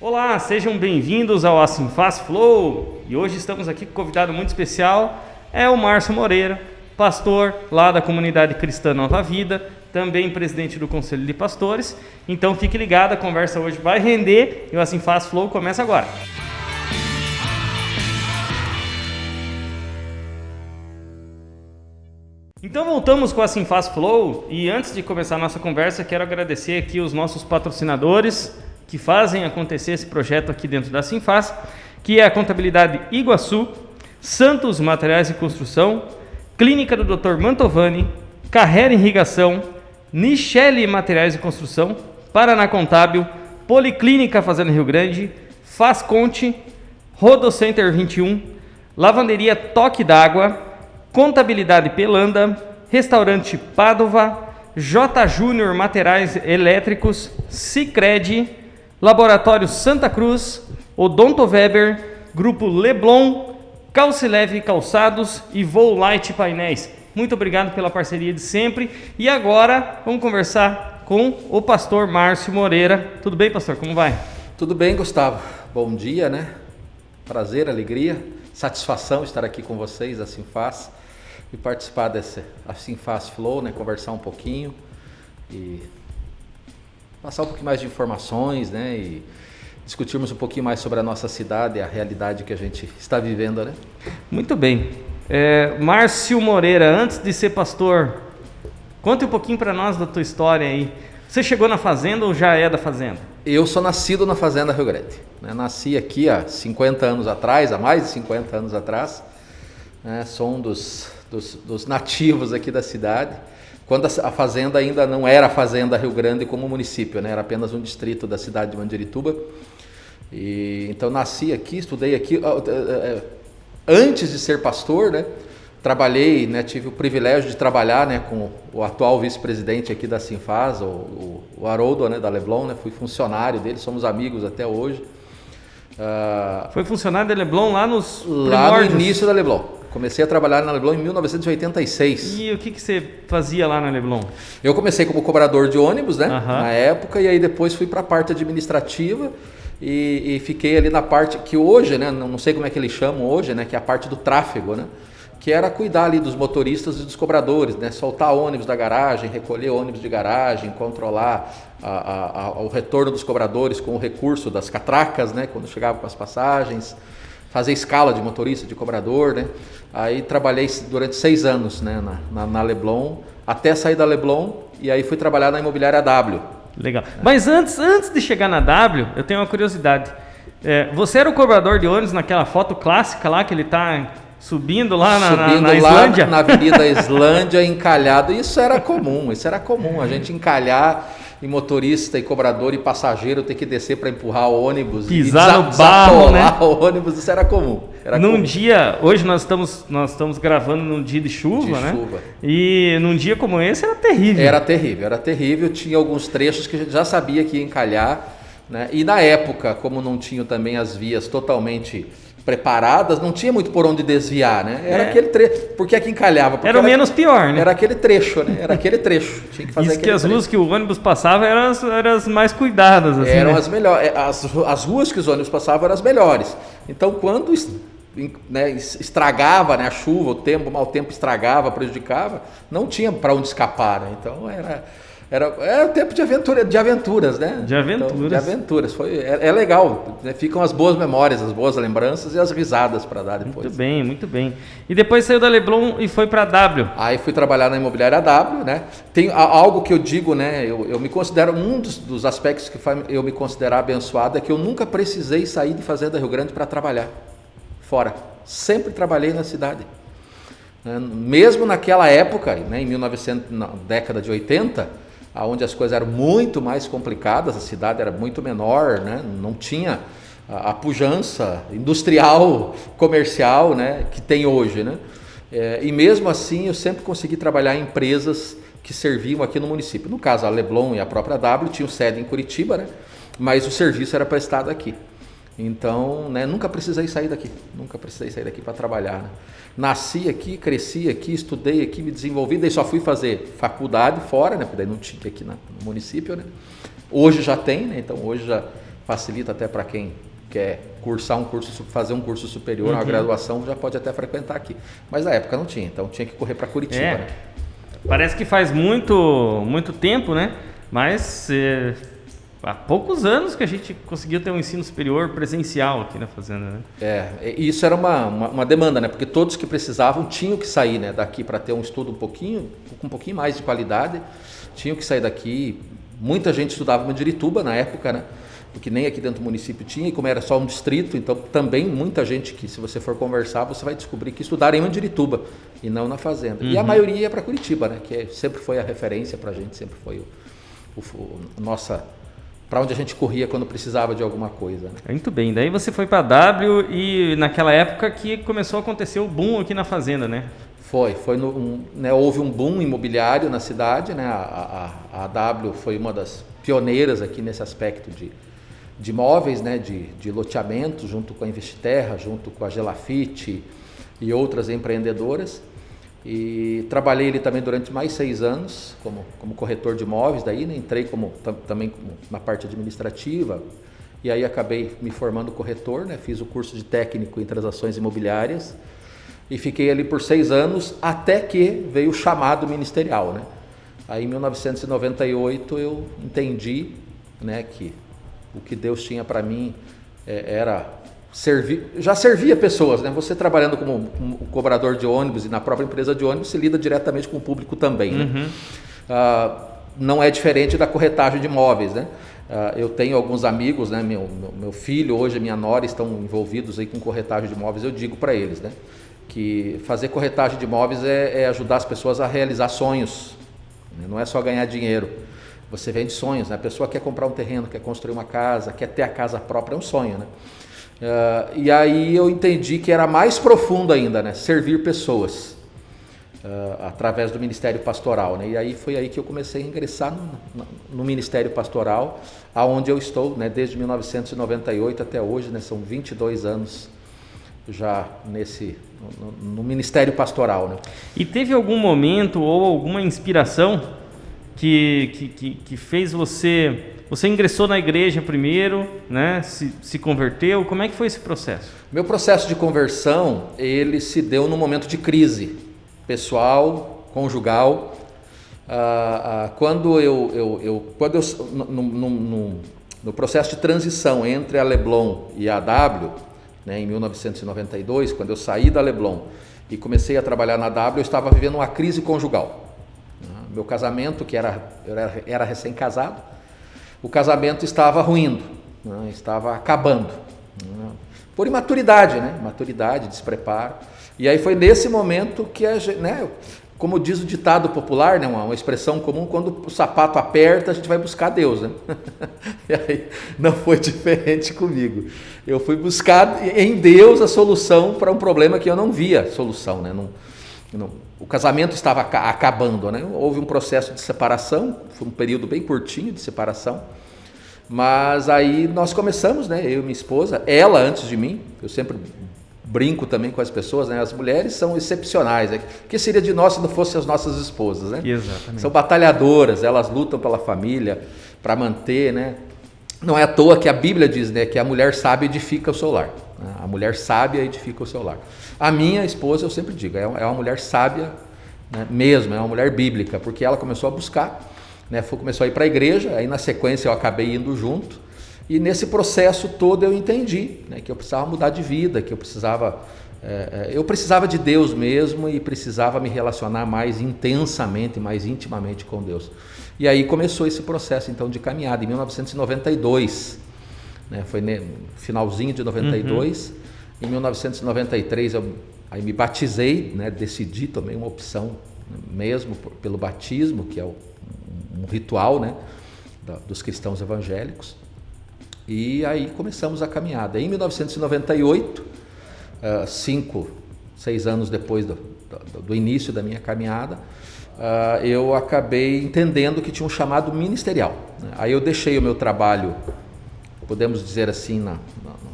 Olá, sejam bem-vindos ao Assim Faz Flow. E hoje estamos aqui com um convidado muito especial, é o Márcio Moreira, pastor lá da comunidade cristã Nova Vida, também presidente do Conselho de Pastores. Então fique ligado, a conversa hoje vai render e o Assim Faz Flow começa agora. Então voltamos com o Assim Faz Flow e antes de começar a nossa conversa, quero agradecer aqui os nossos patrocinadores que fazem acontecer esse projeto aqui dentro da Assim Faz, que é a Contabilidade Iguaçu, Santos Materiais e Construção, Clínica do Dr. Mantovani, Carrera Irrigação, Nichelle Materiais e Construção, Paraná Contábil, Policlínica Fazenda Rio Grande, Faz Conte, Rodocenter 21, Lavanderia Toque d'Água, Contabilidade Pelanda, Restaurante Padova, J. Júnior Materiais Elétricos, Sicredi, Laboratório Santa Cruz, Odonto Weber, Grupo Leblon, Calcileve Calçados e Voo Light Painéis. Muito obrigado pela parceria de sempre. E agora vamos conversar com o pastor Márcio Moreira. Tudo bem, pastor? Como vai? Tudo bem, Gustavo. Bom dia, né? Prazer, alegria, satisfação estar aqui com vocês, Assim Faz, e participar desse Assim Faz Flow, né? Conversar um pouquinho e passar um pouquinho mais de informações, né? E discutirmos um pouquinho mais sobre a nossa cidade e a realidade que a gente está vivendo, né? Muito bem. Márcio Moreira, antes de ser pastor, conte um pouquinho para nós da tua história aí. Você chegou na fazenda ou já é da fazenda? Eu sou nascido na Fazenda Rio Grande, né? Nasci aqui há 50 anos atrás, há mais de 50 anos atrás, né? Sou um dos nativos aqui da cidade, quando a fazenda ainda não era a Fazenda Rio Grande como município, né? Era apenas um distrito da cidade de Mandirituba. E então nasci aqui, estudei aqui. Antes de ser pastor, né? Trabalhei, né? Tive o privilégio de trabalhar, né? Com o atual vice-presidente aqui da Assim Faz, o Haroldo, né? Da Leblon, né? Fui funcionário dele, somos amigos até hoje. Foi funcionário da Leblon lá nos Lá primórdios? no início da Leblon. Comecei a trabalhar na Leblon em 1986. E o que você fazia lá na Leblon? Eu comecei como cobrador de ônibus, né? Aham. Na época, e aí depois fui para a parte administrativa e fiquei ali na parte que hoje, né? Não sei como é que eles chamam hoje, né? Que é a parte do tráfego, né? Que era cuidar ali dos motoristas e dos cobradores, né? Soltar ônibus da garagem, recolher ônibus de garagem, controlar o retorno dos cobradores com o recurso das catracas, né? Quando chegava com as passagens, fazer escala de motorista, de cobrador, né? Aí trabalhei durante 6 anos, né? Na Leblon, até sair da Leblon, e aí fui trabalhar na imobiliária W. Legal. Mas antes de chegar na W, eu tenho uma curiosidade. Você era o cobrador de ônibus naquela foto clássica lá que ele está subindo lá na Islândia? Lá na Avenida Islândia, encalhado. Isso era comum, a gente encalhar e motorista e cobrador e passageiro ter que descer para empurrar o ônibus, pisar no barro, né? O ônibus, isso era comum. Dia, hoje nós estamos gravando num dia de chuva, né? E num dia como esse era terrível. Era terrível, tinha alguns trechos que a gente já sabia que ia encalhar, né? E na época, como não tinham também as vias totalmente preparadas, não tinha muito por onde desviar, né? Era aquele trecho. Por que é que encalhava? Porque era o menos pior, né? Era aquele trecho, né? Era aquele trecho. Tinha que fazer. Isso que as ruas que o ônibus passava eram as mais cuidadas, assim, eram, né? As melhores. As ruas que os ônibus passavam eram as melhores. Então, quando, né, estragava, né, a chuva, o mau tempo estragava, prejudicava, não tinha para onde escapar, né? Então era o tempo de aventuras, né? De aventuras. Então, de aventuras. É legal, né? Ficam as boas memórias, as boas lembranças e as risadas para dar depois. Muito bem, muito bem. E depois saiu da Leblon e foi para a W. Aí fui trabalhar na imobiliária W, né? Tem algo que eu digo, né? Eu me considero, um dos aspectos que faz eu me considerar abençoado é que eu nunca precisei sair de Fazenda Rio Grande para trabalhar fora. Sempre trabalhei na cidade. Mesmo naquela época, né, na década de 80, onde as coisas eram muito mais complicadas, a cidade era muito menor, né? Não tinha a pujança industrial, comercial, né, que tem hoje, né? E mesmo assim eu sempre consegui trabalhar em empresas que serviam aqui no município. No caso, a Leblon e a própria W tinham sede em Curitiba, né? Mas o serviço era prestado aqui. Então, né, nunca precisei sair daqui para trabalhar, né? Nasci aqui, cresci aqui, estudei aqui, me desenvolvi, daí só fui fazer faculdade fora, né? Porque daí não tinha aqui no município, né? Hoje já tem, né? Então hoje já facilita até para quem quer cursar fazer um curso superior, uma graduação, já pode até frequentar aqui. Mas na época não tinha, então tinha que correr para Curitiba, né? Parece que faz muito tempo, né? Mas há poucos anos que a gente conseguiu ter um ensino superior presencial aqui na fazenda, né? Isso era uma demanda, né? Porque todos que precisavam tinham que sair, né, daqui para ter um estudo com um pouquinho mais de qualidade, tinham que sair daqui. Muita gente estudava em Mandirituba na época, né? Porque nem aqui dentro do município tinha, e como era só um distrito, então também muita gente que, se você for conversar, você vai descobrir que estudaram em Mandirituba e não na fazenda. E a maioria ia para Curitiba, né? Que sempre foi a referência para a gente, sempre foi para onde a gente corria quando precisava de alguma coisa, né? Muito bem, daí você foi para a W e naquela época que começou a acontecer o boom aqui na fazenda, né? Né, houve um boom imobiliário na cidade, né? A W foi uma das pioneiras aqui nesse aspecto de imóveis, né? De loteamento, junto com a Investiterra, junto com a Gelafite e outras empreendedoras. E trabalhei ali também durante mais 6 anos como corretor de imóveis, daí, né? Entrei também na parte administrativa, e aí acabei me formando corretor, né? Fiz o curso de técnico em transações imobiliárias e fiquei ali por 6 anos, até que veio o chamado ministerial, né? Aí em 1998 eu entendi, né, que o que Deus tinha para mim era já servia pessoas, né? Você trabalhando como cobrador de ônibus e na própria empresa de ônibus, você lida diretamente com o público também, né? Não é diferente da corretagem de imóveis, né? Eu tenho alguns amigos, né? Meu filho hoje, a minha nora estão envolvidos aí com corretagem de imóveis. Eu digo para eles, né, que fazer corretagem de imóveis é ajudar as pessoas a realizar sonhos, né? Não é só ganhar dinheiro. Você vende sonhos, né? A pessoa quer comprar um terreno, quer construir uma casa, quer ter a casa própria, é um sonho, né? E aí eu entendi que era mais profundo ainda, né? Servir pessoas através do Ministério Pastoral, né? E aí foi aí que eu comecei a ingressar no Ministério Pastoral, aonde eu estou, né? Desde 1998 até hoje, né? São 22 anos já no Ministério Pastoral, né? E teve algum momento ou alguma inspiração que fez você ingressou na igreja primeiro, né? Se converteu? Como é que foi esse processo? Meu processo de conversão, ele se deu num momento de crise pessoal, conjugal. No processo de transição entre a Leblon e a W, né, em 1992, quando eu saí da Leblon e comecei a trabalhar na W, eu estava vivendo uma crise conjugal. Meu casamento, que era recém-casado, o casamento estava ruindo, né? Estava acabando, né? Por imaturidade, né? Maturidade, despreparo. E aí foi nesse momento que, né, como diz o ditado popular, né, uma expressão comum, quando o sapato aperta, a gente vai buscar Deus, né? E aí não foi diferente comigo. Eu fui buscar em Deus a solução para um problema que eu não via solução, né? O casamento estava acabando, né? Houve um processo de separação, foi um período bem curtinho de separação, mas aí nós começamos, né? Eu e minha esposa, ela antes de mim. Eu sempre brinco também com as pessoas, né? As mulheres são excepcionais, né? O que seria de nós se não fossem as nossas esposas, né? Exatamente. São batalhadoras, elas lutam pela família, para manter, né? Não é à toa que a Bíblia diz, né, que a mulher sábia edifica o seu lar, né? A mulher sábia edifica o seu lar. A minha esposa, eu sempre digo, é uma mulher sábia, né, mesmo, é uma mulher bíblica, porque ela começou a buscar, né, começou a ir para a igreja, aí na sequência eu acabei indo junto, e nesse processo todo eu entendi, né, que eu precisava mudar de vida, que eu precisava de Deus mesmo e precisava me relacionar mais intensamente, mais intimamente com Deus. E aí começou esse processo então de caminhada, em 1992, né, foi no finalzinho de 92, Em 1993 aí me batizei, né, decidi, tomei uma opção, né, mesmo pelo batismo, que é um ritual, né, dos cristãos evangélicos, e aí começamos a caminhada. Em 1998, 6 anos depois do início da minha caminhada, eu acabei entendendo que tinha um chamado ministerial, né? Aí eu deixei o meu trabalho, podemos dizer assim,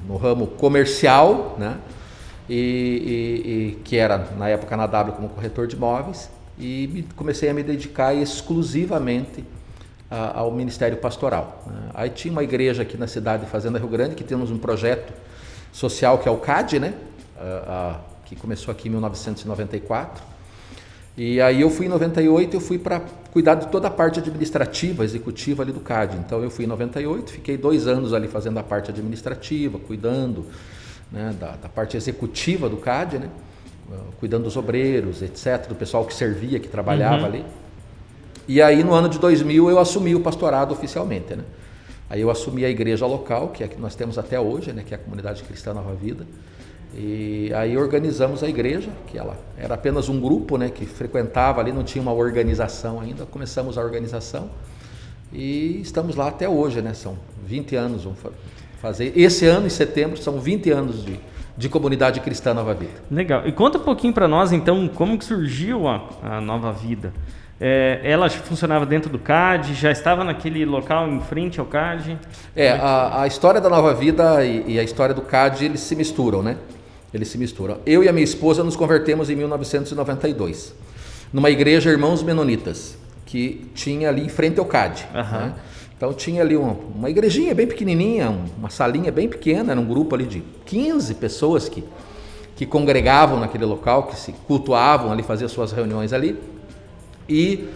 no ramo comercial, né? E que era na época na W como corretor de imóveis, e comecei a me dedicar exclusivamente ao Ministério Pastoral. Aí tinha uma igreja aqui na cidade de Fazenda Rio Grande, que temos um projeto social que é o CAD, né? Que começou aqui em 1994. E aí eu fui em 98, eu fui para cuidar de toda a parte administrativa, executiva ali do CAD. Então eu fui em 98, fiquei 2 anos ali fazendo a parte administrativa, cuidando, né, da parte executiva do CAD, né? Cuidando dos obreiros, etc., do pessoal que servia, que trabalhava ali. E aí no ano de 2000 eu assumi o pastorado oficialmente, né? Aí eu assumi a igreja local, que é a que nós temos até hoje, né, que é a Comunidade Cristã Nova Vida. E aí organizamos a igreja, que ela era apenas um grupo, né, que frequentava ali, não tinha uma organização ainda. Começamos a organização e estamos lá até hoje, né? São 20 anos, vamos fazer. Esse ano, em setembro, são 20 anos de Comunidade Cristã Nova Vida. Legal. E conta um pouquinho para nós, então, como que surgiu a Nova Vida. Ela funcionava dentro do CAD, já estava naquele local em frente ao CAD? A história da Nova Vida e a história do CAD, eles se misturam, né? Eles se misturam. Eu e a minha esposa nos convertemos em 1992, numa igreja Irmãos Menonitas, que tinha ali em frente ao CAD. Né? Então tinha ali uma igrejinha bem pequenininha, uma salinha bem pequena, era um grupo ali de 15 pessoas que congregavam naquele local, que se cultuavam ali, faziam suas reuniões ali. E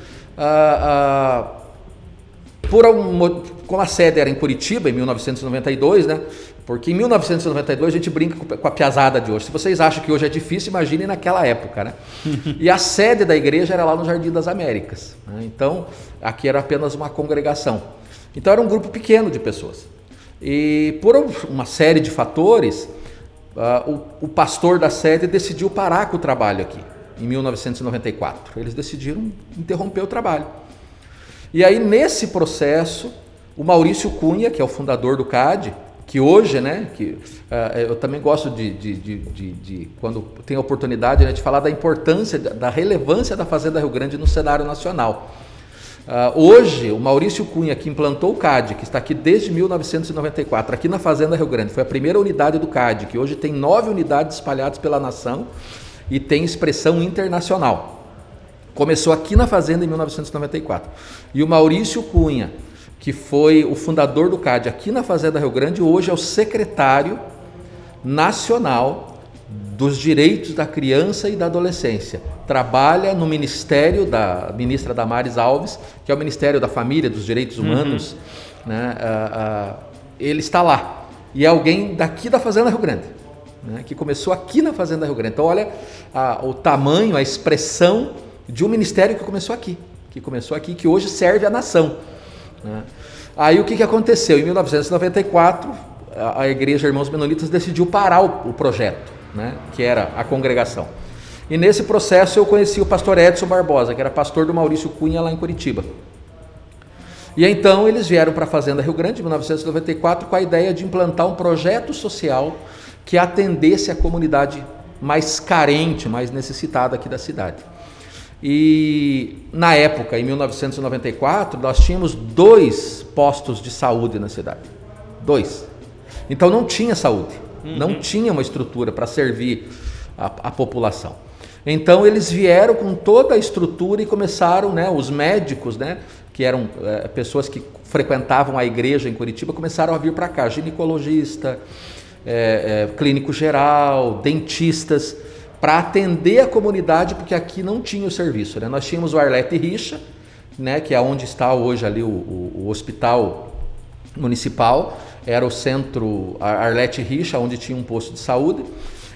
como a sede era em Curitiba, em 1992, né? Porque em 1992 a gente brinca com a piazada de hoje. Se vocês acham que hoje é difícil, imaginem naquela época, né? E a sede da igreja era lá no Jardim das Américas, né? Então, aqui era apenas uma congregação. Então, era um grupo pequeno de pessoas. E por uma série de fatores, o pastor da sede decidiu parar com o trabalho aqui, em 1994. Eles decidiram interromper o trabalho. E aí, nesse processo, o Maurício Cunha, que é o fundador do CAD, que hoje, né, eu também gosto de quando tem a oportunidade, né, de falar da importância, da relevância da Fazenda Rio Grande no cenário nacional. Hoje, o Maurício Cunha, que implantou o CAD, que está aqui desde 1994, aqui na Fazenda Rio Grande, foi a primeira unidade do CAD, que hoje tem 9 unidades espalhadas pela nação e tem expressão internacional. Começou aqui na Fazenda em 1994. E o Maurício Cunha, que foi o fundador do CAD aqui na Fazenda Rio Grande, hoje é o secretário nacional dos direitos da criança e da adolescência. Trabalha no ministério da ministra Damares Alves, que é o Ministério da Família, dos Direitos Humanos. Né? Ele está lá. E é alguém daqui da Fazenda Rio Grande, né? Que começou aqui na Fazenda Rio Grande. Então, olha o tamanho, a expressão de um ministério que começou aqui, que hoje serve a nação. Aí o que aconteceu? Em 1994, a igreja Irmãos Menonitas decidiu parar o projeto, né, que era a congregação. E nesse processo eu conheci o pastor Edson Barbosa, que era pastor do Maurício Cunha lá em Curitiba. E então eles vieram para a Fazenda Rio Grande em 1994 com a ideia de implantar um projeto social que atendesse a comunidade mais carente, mais necessitada aqui da cidade. E na época, em 1994, nós tínhamos 2 postos de saúde na cidade. 2. Então não tinha saúde, não tinha uma estrutura para servir a população. Então eles vieram com toda a estrutura e começaram, né, os médicos, né, que eram pessoas que frequentavam a igreja em Curitiba, começaram a vir para cá, ginecologista, clínico geral, dentistas, para atender a comunidade, porque aqui não tinha o serviço, né? Nós tínhamos o Arlete Richa, né, que é onde está hoje ali o hospital municipal, era o centro Arlete Richa, onde tinha um posto de saúde,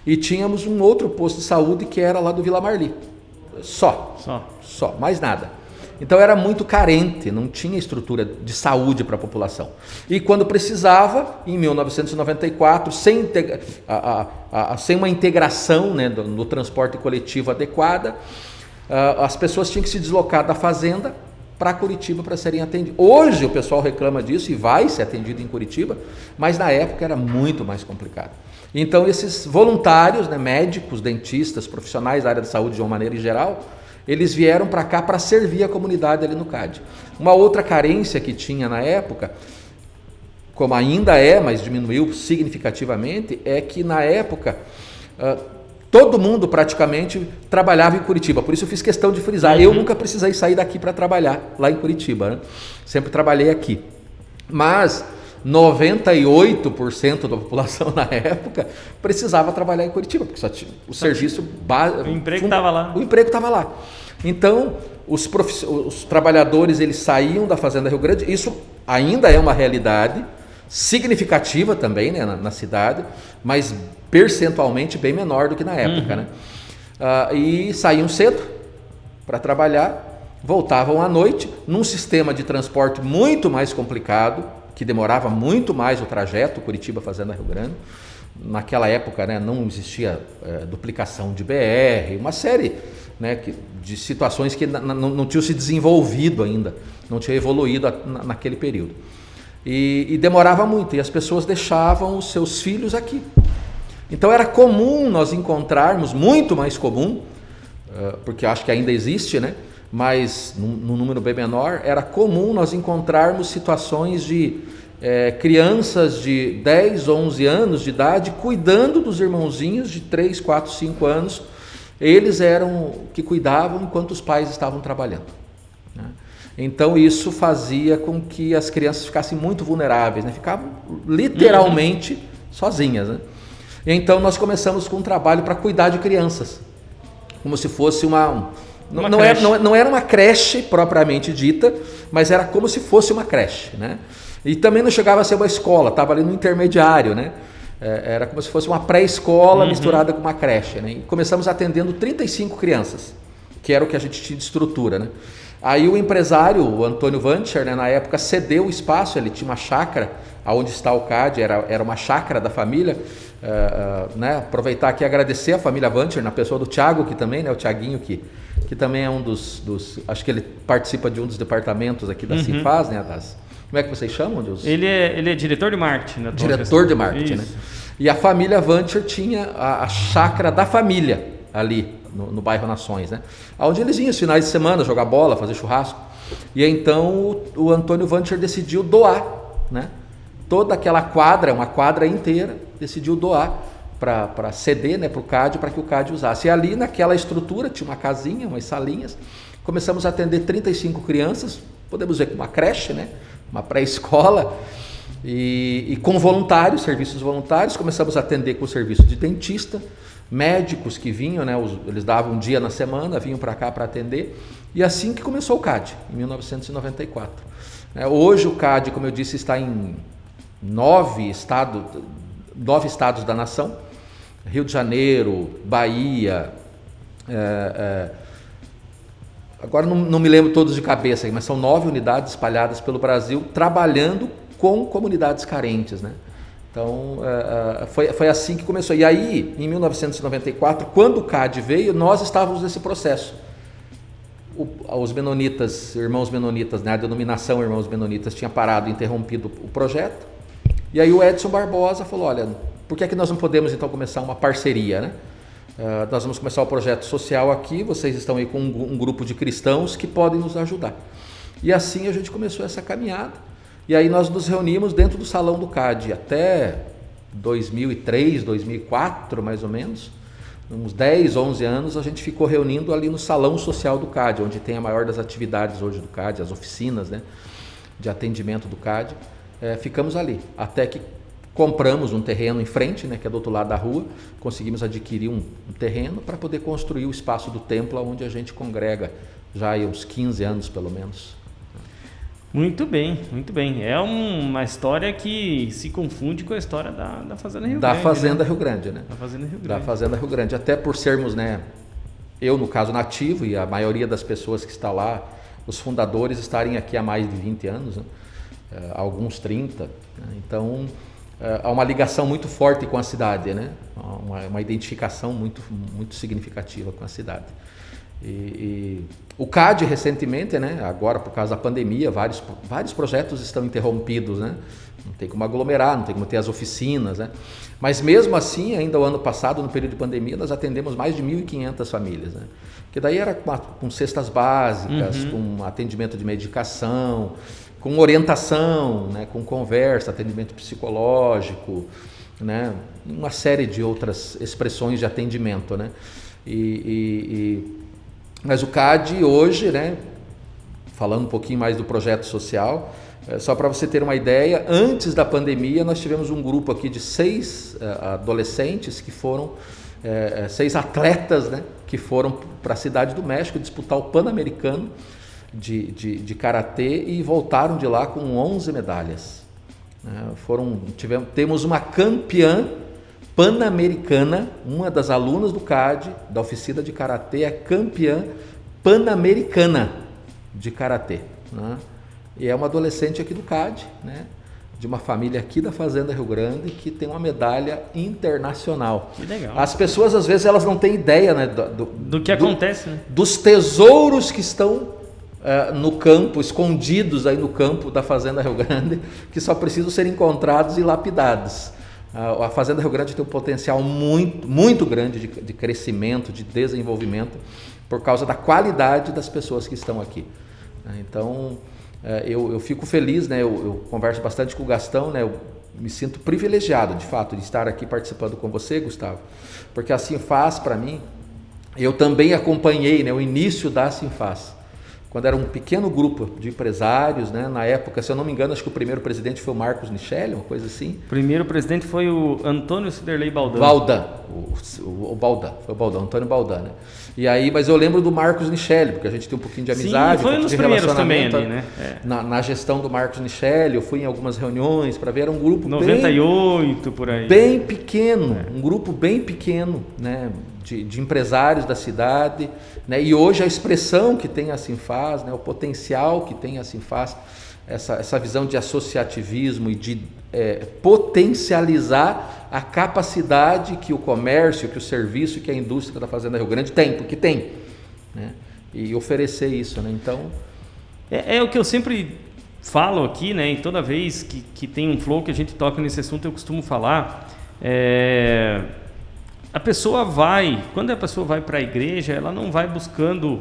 e tínhamos um outro posto de saúde que era lá do Vila Marli. Só, mais nada. Então era muito carente, não tinha estrutura de saúde para a população. E quando precisava, em 1994, sem uma integração, né, no transporte coletivo adequada, as pessoas tinham que se deslocar da fazenda para Curitiba para serem atendidas. Hoje o pessoal reclama disso e vai ser atendido em Curitiba, mas na época era muito mais complicado. Então esses voluntários, né, médicos, dentistas, profissionais da área de saúde de uma maneira em geral, eles vieram para cá para servir a comunidade ali no CAD. Uma outra carência que tinha na época, como ainda é, mas diminuiu significativamente, é que na época todo mundo praticamente trabalhava em Curitiba, por isso eu fiz questão de frisar, eu nunca precisei sair daqui para trabalhar lá em Curitiba, né? Sempre trabalhei aqui. Mas 98% da população na época precisava trabalhar em Curitiba, porque só tinha o serviço básico. O emprego estava lá. O emprego estava lá. Então, os trabalhadores, eles saíam da Fazenda Rio Grande, isso ainda é uma realidade significativa também, né, na cidade, mas percentualmente bem menor do que na época, né? E saíam cedo para trabalhar, voltavam à noite, num sistema de transporte muito mais complicado, que demorava muito mais o trajeto, Curitiba Fazenda Rio Grande. Naquela época, né, não existia duplicação de BR, uma série, né, de situações que não tinham se desenvolvido ainda, não tinha evoluído naquele período. E demorava muito, e as pessoas deixavam os seus filhos aqui. Então era comum nós encontrarmos, muito mais comum, porque acho que ainda existe, né, mas num número bem menor, era comum nós encontrarmos situações de crianças de 10, 11 anos de idade cuidando dos irmãozinhos de 3, 4, 5 anos. Eles eram que cuidavam enquanto os pais estavam trabalhando, né? Então isso fazia com que as crianças ficassem muito vulneráveis, né? Ficavam literalmente sozinhas, né? Então nós começamos com um trabalho para cuidar de crianças, como se fosse não era uma creche propriamente dita, mas era como se fosse uma creche, né? E também não chegava a ser uma escola, estava ali no intermediário, né? Era como se fosse uma pré-escola misturada com uma creche, né? E começamos atendendo 35 crianças, que era o que a gente tinha de estrutura, né? Aí o empresário, o Antônio Vancher, né, na época cedeu o espaço, ele tinha uma chácara, onde está o CAD, era uma chácara da família, né? Aproveitar aqui e agradecer a família Vancher, na pessoa do Thiago, que também, né, o Thiaguinho, que também é um dos, acho que ele participa de um dos departamentos aqui da Sinfaz, né, como é que vocês chamam? Ele é diretor de marketing. Diretor de marketing, né? E a família Vancher tinha a chácara da família ali no bairro Nações, né? Onde eles iam os finais de semana jogar bola, fazer churrasco. E então o Antônio Vancher decidiu doar, né? Toda aquela quadra, uma quadra inteira, decidiu doar para ceder, né, para o CAD, para que o CAD usasse. E ali naquela estrutura tinha uma casinha, umas salinhas. Começamos a atender 35 crianças, podemos dizer que uma creche, né? Uma pré-escola, e com voluntários, serviços voluntários. Começamos a atender com o serviço de dentista, médicos que vinham, né, eles davam um dia na semana, vinham para cá para atender, e assim que começou o CAD, em 1994. Hoje o CAD, como eu disse, está em 9 estados da nação: Rio de Janeiro, Bahia, agora não me lembro todos de cabeça, mas são 9 unidades espalhadas pelo Brasil, trabalhando com comunidades carentes, né? Então, foi assim que começou. E aí, em 1994, quando o CAD veio, nós estávamos nesse processo. Os menonitas, irmãos menonitas, né, a denominação Irmãos Menonitas tinha parado, interrompido o projeto. E aí o Edson Barbosa falou: olha, por que nós não podemos então começar uma parceria, né? Nós vamos começar o projeto social aqui, vocês estão aí com um grupo de cristãos que podem nos ajudar. E assim a gente começou essa caminhada. E aí nós nos reunimos dentro do salão do CAD até 2003, 2004 mais ou menos, uns 10, 11 anos a gente ficou reunindo ali no salão social do CAD, onde tem a maior das atividades hoje do CAD, as oficinas, né, de atendimento do CAD. Ficamos ali, até que compramos um terreno em frente, né, que é do outro lado da rua, conseguimos adquirir um terreno para poder construir o espaço do templo, onde a gente congrega já há uns 15 anos pelo menos. Muito bem, muito bem. É uma história que se confunde com a história da Fazenda Rio Grande. Da Fazenda Rio Grande, né? Da Fazenda Rio Grande. Da Fazenda Rio Grande. Até por sermos, né, eu no caso nativo, e a maioria das pessoas que está lá, os fundadores, estarem aqui há mais de 20 anos, né? Alguns 30. Né? Então, há uma ligação muito forte com a cidade, né? Uma identificação muito, muito significativa com a cidade. E o CAD recentemente, né, agora por causa da pandemia, vários projetos estão interrompidos, né? Não tem como aglomerar, não tem como ter as oficinas, né? Mas mesmo assim, ainda o ano passado, no período de pandemia, nós atendemos mais de 1.500 famílias, né? Que daí era com cestas básicas, com atendimento de medicação, com orientação, né, com conversa, atendimento psicológico, né? Uma série de outras expressões de atendimento, né? Mas o CAD hoje, né? Falando um pouquinho mais do projeto social, só para você ter uma ideia, antes da pandemia nós tivemos um grupo aqui de 6 adolescentes que foram, 6 atletas, né? Que foram para a Cidade do México disputar o Pan-Americano de Karatê e voltaram de lá com 11 medalhas. Temos uma campeã pan-americana, uma das alunas do CAD, da oficina de Karatê, é campeã pan-americana de Karatê, né? E é uma adolescente aqui do CAD, né? De uma família aqui da Fazenda Rio Grande que tem uma medalha internacional. Que legal. As pessoas às vezes elas não têm ideia, né, do que acontece, né? Dos tesouros que estão no campo, escondidos aí no campo da Fazenda Rio Grande, que só precisam ser encontrados e lapidados. A Fazenda Rio Grande tem um potencial muito, muito grande de crescimento, de desenvolvimento, por causa da qualidade das pessoas que estão aqui. Então, eu fico feliz, né? Eu converso bastante com o Gastão, né? Eu me sinto privilegiado, de fato, de estar aqui participando com você, Gustavo, porque a Sinfaz, para mim, eu também acompanhei, né, o início da Sinfaz, quando era um pequeno grupo de empresários, né? Na época, se eu não me engano, acho que o primeiro presidente foi o Marcos Nichelli, uma coisa assim. O primeiro presidente foi o Antônio Ciderley Baldan. O Baldan, foi o Baldan, Antônio Baldan, né? E aí, mas eu lembro do Marcos Nichelli, porque a gente tem um pouquinho de amizade, sim, foi um pouquinho nos de primeiros também relacionamento ali, né? Na gestão do Marcos Nichelli, eu fui em algumas reuniões para ver, era um grupo 98 por aí. Bem pequeno, um grupo bem pequeno, né? De empresários da cidade, né? E hoje a expressão que tem a Sinfaz, né? O potencial que tem a Sinfaz, essa visão de associativismo e de potencializar a capacidade que o comércio, que o serviço, que a indústria da Fazenda Rio Grande tem, porque tem, né? E oferecer isso, né? Então é o que eu sempre falo aqui, né? E toda vez que tem um flow que a gente toca nesse assunto, eu costumo falar, a pessoa quando a pessoa vai para a igreja, ela não vai buscando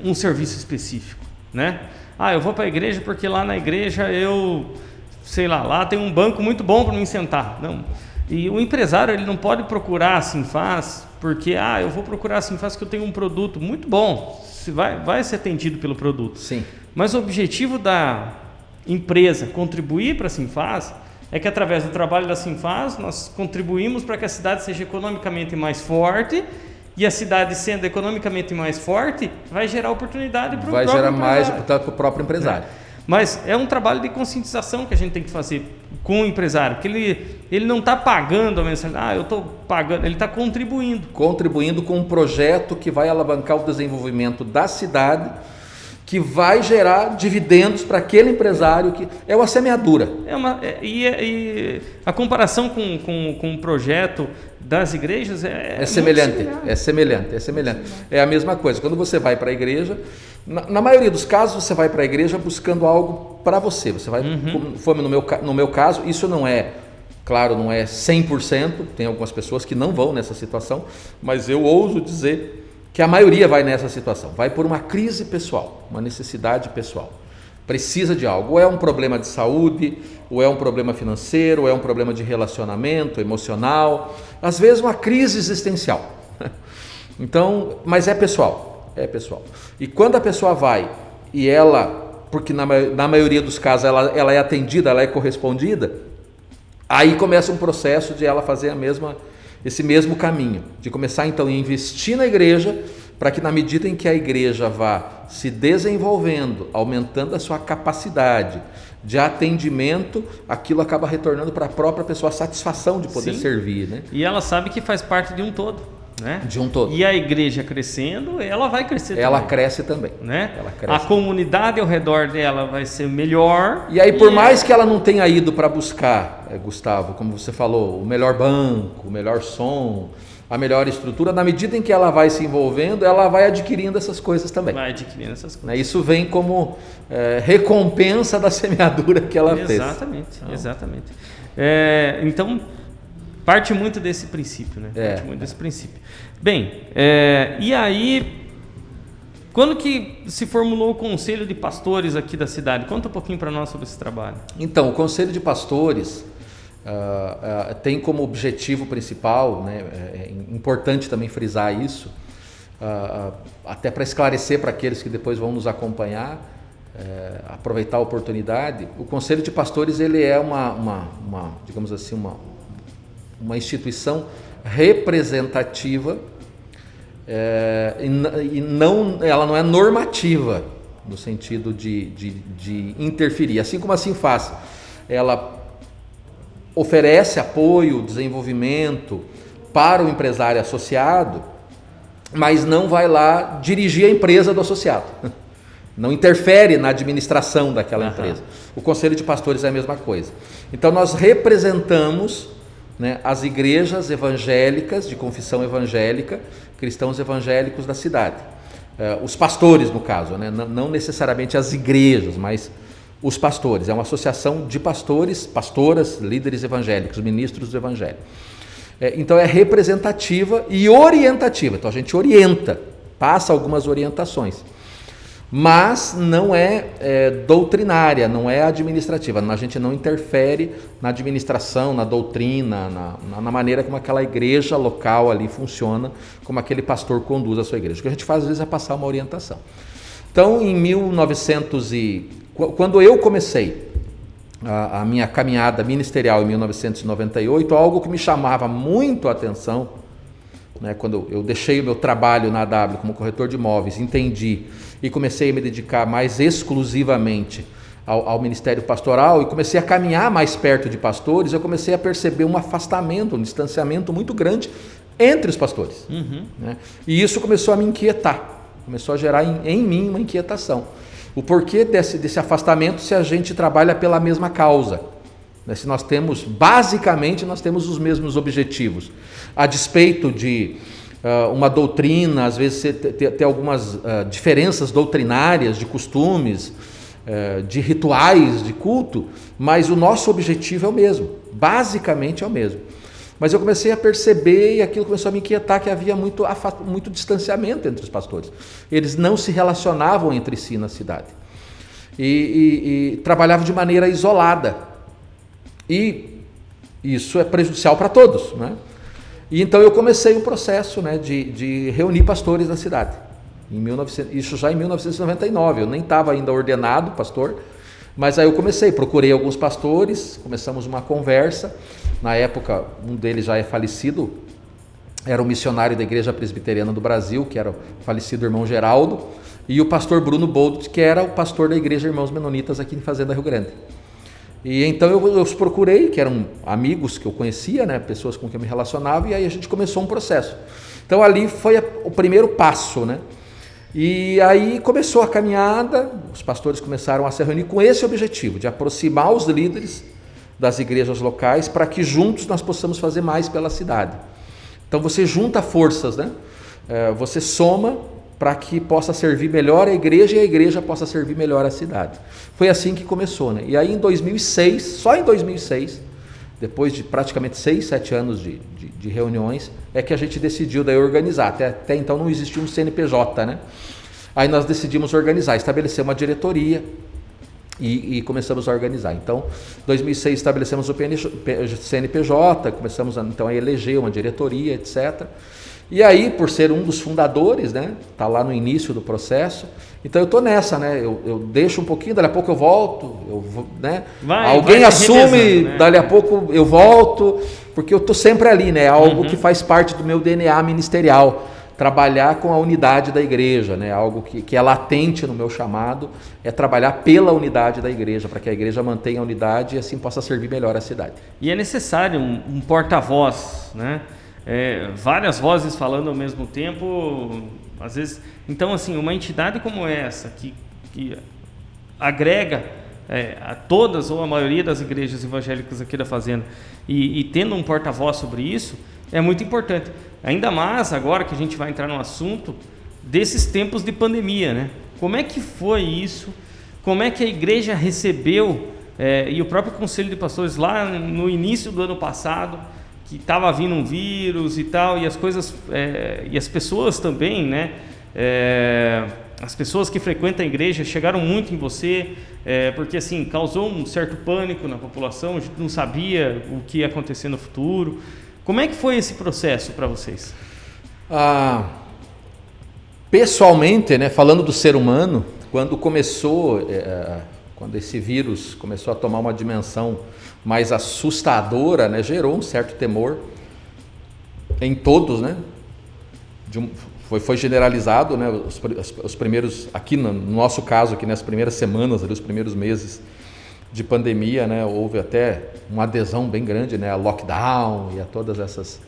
um serviço específico, né? Eu vou para a igreja porque lá na igreja lá tem um banco muito bom para me sentar. Não. E o empresário, ele não pode procurar a Sinfaz porque, eu vou procurar a Sinfaz porque eu tenho um produto muito bom, vai ser atendido pelo produto. Sim. Mas o objetivo da empresa contribuir para a Sinfaz é que através do trabalho da Sinfaz nós contribuímos para que a cidade seja economicamente mais forte, e a cidade sendo economicamente mais forte vai gerar oportunidade para o próprio empresário. Vai gerar mais para o próprio empresário. Mas é um trabalho de conscientização que a gente tem que fazer com o empresário, porque ele não está pagando a mensalidade, eu estou pagando, ele está contribuindo. Contribuindo com um projeto que vai alavancar o desenvolvimento da cidade, que vai gerar dividendos para aquele empresário, que é uma semeadura. E a comparação com o projeto das igrejas é semelhante. É a mesma coisa. Quando você vai para a igreja, na maioria dos casos, você vai para a igreja buscando algo para você. Você vai, no meu caso, isso não é, claro, não é 100%, tem algumas pessoas que não vão nessa situação, mas eu ouso dizer que a maioria vai nessa situação, vai por uma crise pessoal, uma necessidade pessoal. Precisa de algo, ou é um problema de saúde, ou é um problema financeiro, ou é um problema de relacionamento emocional, às vezes uma crise existencial. Então, mas é pessoal. E quando a pessoa vai e porque na maioria dos casos ela é atendida, ela é correspondida, aí começa um processo de ela fazer esse mesmo caminho, de começar então a investir na igreja, para que na medida em que a igreja vá se desenvolvendo, aumentando a sua capacidade de atendimento, aquilo acaba retornando para a própria pessoa a satisfação de poder servir, né? E ela sabe que faz parte de um todo, né? De um todo. E a igreja crescendo, ela vai crescer também. Ela cresce também. Né? A comunidade ao redor dela vai ser melhor. E aí, por mais que ela não tenha ido para buscar, Gustavo, como você falou, o melhor banco, o melhor som, a melhor estrutura, na medida em que ela vai se envolvendo, ela vai adquirindo essas coisas também. Vai adquirindo essas coisas. Isso vem como recompensa da semeadura que ela fez. Exatamente. Então, parte muito desse princípio, né? Parte muito desse princípio. Bem, e aí, quando que se formulou o Conselho de Pastores aqui da cidade? Conta um pouquinho para nós sobre esse trabalho. Então, o Conselho de Pastores, tem como objetivo principal, né, é importante também frisar isso, até para esclarecer para aqueles que depois vão nos acompanhar, aproveitar a oportunidade. O Conselho de Pastores ele é digamos assim, uma instituição representativa, ela não é normativa no sentido de interferir. Assim como a Sinfaz, ela oferece apoio, desenvolvimento para o empresário associado, mas não vai lá dirigir a empresa do associado. Não interfere na administração daquela empresa. O Conselho de Pastores é a mesma coisa. Então nós representamos, né, as igrejas evangélicas, de confissão evangélica, cristãos evangélicos da cidade. Os pastores, no caso, né, não necessariamente as igrejas, mas os pastores. É uma associação de pastores, pastoras, líderes evangélicos, ministros do evangelho. Então é representativa e orientativa. Então a gente orienta, passa algumas orientações. Mas não é doutrinária, não é administrativa. A gente não interfere na administração, na doutrina, na maneira como aquela igreja local ali funciona, como aquele pastor conduz a sua igreja. O que a gente faz às vezes é passar uma orientação. Então, quando eu comecei a minha caminhada ministerial em 1998, algo que me chamava muito a atenção, né, quando eu deixei o meu trabalho na AW como corretor de imóveis, entendi e comecei a me dedicar mais exclusivamente ao ministério pastoral e comecei a caminhar mais perto de pastores, eu comecei a perceber um afastamento, um distanciamento muito grande entre os pastores. Né? E isso começou a me inquietar, começou a gerar em mim uma inquietação. O porquê desse afastamento se a gente trabalha pela mesma causa? Se nós temos, basicamente, nós temos os mesmos objetivos. A despeito de uma doutrina, às vezes ter algumas diferenças doutrinárias, de costumes, de rituais, de culto, mas o nosso objetivo é o mesmo, basicamente é o mesmo. Mas eu comecei a perceber, e aquilo começou a me inquietar, que havia muito distanciamento entre os pastores. Eles não se relacionavam entre si na cidade. E trabalhavam de maneira isolada. E isso é prejudicial para todos, né? E então eu comecei o processo, né, de reunir pastores na cidade. Isso já em 1999, eu nem estava ainda ordenado pastor, mas aí eu procurei alguns pastores, começamos uma conversa. Na época, um deles já é falecido, era um missionário da Igreja Presbiteriana do Brasil, que era o falecido irmão Geraldo, e o pastor Bruno Bold, que era o pastor da Igreja Irmãos Menonitas aqui em Fazenda Rio Grande. E então eu os procurei, que eram amigos que eu conhecia, né, pessoas com quem eu me relacionava, e aí a gente começou um processo. Então ali foi o primeiro passo, né? E aí começou a caminhada, os pastores começaram a se reunir com esse objetivo, de aproximar os líderes das igrejas locais, para que juntos nós possamos fazer mais pela cidade. Então você junta forças, né? Você soma para que possa servir melhor a igreja e a igreja possa servir melhor a cidade. Foi assim que começou, né? E aí em 2006, só em 2006, depois de praticamente 6, 7 anos de reuniões, é que a gente decidiu daí organizar. Até então não existia um CNPJ, né? Aí nós decidimos organizar, estabelecer uma diretoria e começamos a organizar. Então, em 2006 estabelecemos o CNPJ, começamos então a eleger uma diretoria, etc. E aí, por ser um dos fundadores, né, tá lá no início do processo, então eu tô nessa, né, eu deixo um pouquinho, dali a pouco eu volto, né, alguém assume, né? Dali a pouco eu volto, porque eu tô sempre ali, né, algo que faz parte do meu DNA ministerial, trabalhar com a unidade da igreja, né, algo que é latente no meu chamado, é trabalhar pela unidade da igreja, para que a igreja mantenha a unidade e assim possa servir melhor a cidade. E é necessário um porta-voz, né? Várias vozes falando ao mesmo tempo, às vezes. Então, assim, uma entidade como essa, que agrega a todas ou a maioria das igrejas evangélicas aqui da Fazenda, e tendo um porta-voz sobre isso, é muito importante. Ainda mais agora que a gente vai entrar no assunto desses tempos de pandemia, né? Como é que foi isso? Como é que a igreja recebeu, e o próprio Conselho de Pastores lá no início do ano passado, que estava vindo um vírus e tal, e as coisas, e as pessoas também, né, as pessoas que frequentam a igreja chegaram muito em você, porque assim, causou um certo pânico na população, a gente não sabia o que ia acontecer no futuro. Como é que foi esse processo para vocês? Pessoalmente, né, falando do ser humano, quando esse vírus começou a tomar uma dimensão mais assustadora, né, gerou um certo temor em todos, né? Foi generalizado, né? Os primeiros, aqui no nosso caso, aqui nas primeiras semanas, ali, os primeiros meses de pandemia, né? Houve até uma adesão bem grande, né? A lockdown e a todas essas